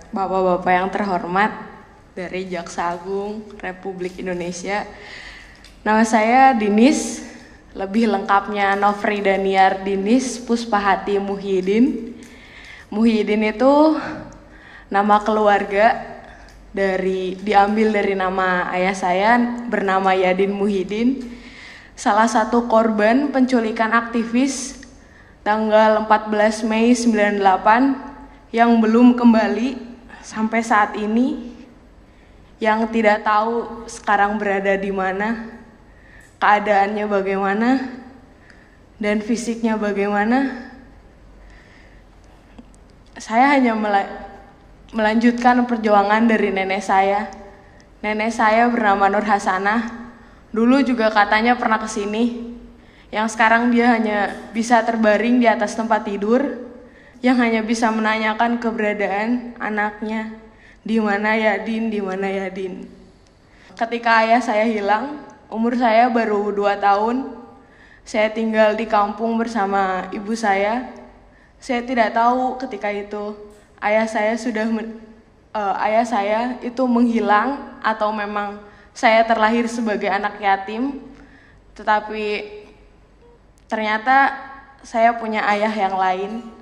Bapak-bapak yang terhormat dari Jaksa Agung Republik Indonesia. Nama saya Dinis, lebih lengkapnya Nofri Daniar Dinis Puspahati Muhyiddin. Muhyiddin itu nama keluarga diambil dari nama ayah saya bernama Yadin Muhyiddin, salah satu korban penculikan aktivis tanggal 14 Mei 98 yang belum kembali sampai saat ini, yang tidak tahu sekarang berada di mana, keadaannya bagaimana, dan fisiknya bagaimana. Saya hanya melanjutkan perjuangan dari nenek saya. Nenek saya bernama Nur Hasanah. Dulu juga katanya pernah ke sini. Yang sekarang dia hanya bisa terbaring di atas tempat tidur, yang hanya bisa menanyakan keberadaan anaknya. Di mana Yadin, di mana Yadin. Ketika ayah saya hilang, umur saya baru 2 tahun. Saya tinggal di kampung bersama ibu saya. Saya tidak tahu ketika itu ayah saya itu menghilang atau memang saya terlahir sebagai anak yatim. Tetapi ternyata saya punya ayah yang lain.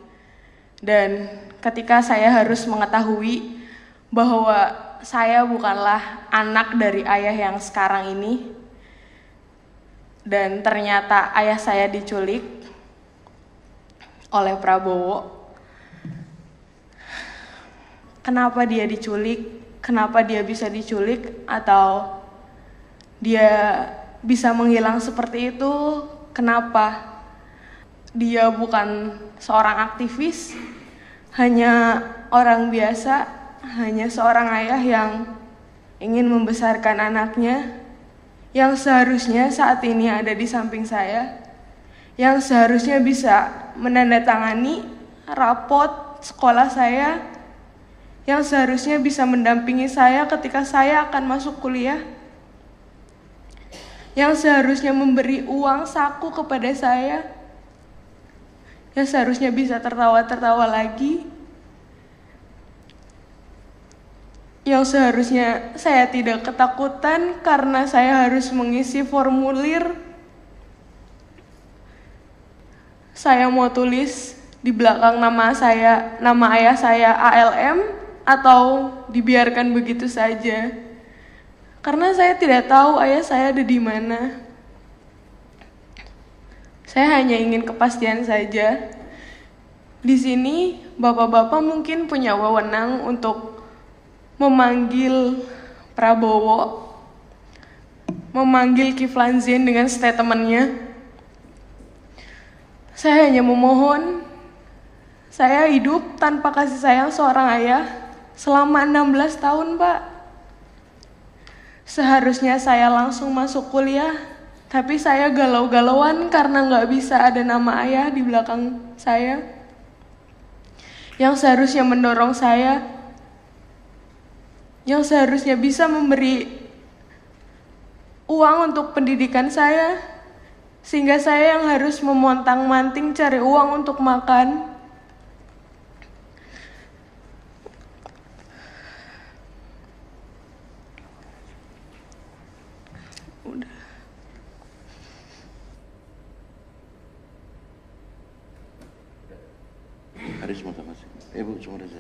Dan ketika saya harus mengetahui bahwa saya bukanlah anak dari ayah yang sekarang ini, dan ternyata ayah saya diculik oleh Prabowo. Kenapa dia diculik? Kenapa dia bisa diculik? Atau dia bisa menghilang seperti itu? Kenapa? Dia bukan seorang aktivis, hanya orang biasa, hanya seorang ayah yang ingin membesarkan anaknya, yang seharusnya saat ini ada di samping saya, yang seharusnya bisa menandatangani rapot sekolah saya, yang seharusnya bisa mendampingi saya ketika saya akan masuk kuliah, yang seharusnya memberi uang saku kepada saya, yang seharusnya bisa tertawa-tertawa lagi, yang seharusnya saya tidak ketakutan karena saya harus mengisi formulir. Saya mau tulis di belakang nama ayah saya ALM, atau dibiarkan begitu saja. Karena saya tidak tahu ayah saya ada di mana. Saya hanya ingin kepastian saja. Di sini bapak-bapak mungkin punya wewenang untuk memanggil Prabowo, memanggil Kiflan Zain dengan statementnya. Saya hanya memohon, saya hidup tanpa kasih sayang seorang ayah selama 16 tahun, Pak. Seharusnya saya langsung masuk kuliah, tapi saya galau-galauan karena nggak bisa ada nama ayah di belakang saya. Yang seharusnya mendorong saya, yang seharusnya bisa memberi uang untuk pendidikan saya, sehingga saya yang harus memontang-manting cari uang untuk makan. Udah. Haris mau sama sih. Bu, cuma aja.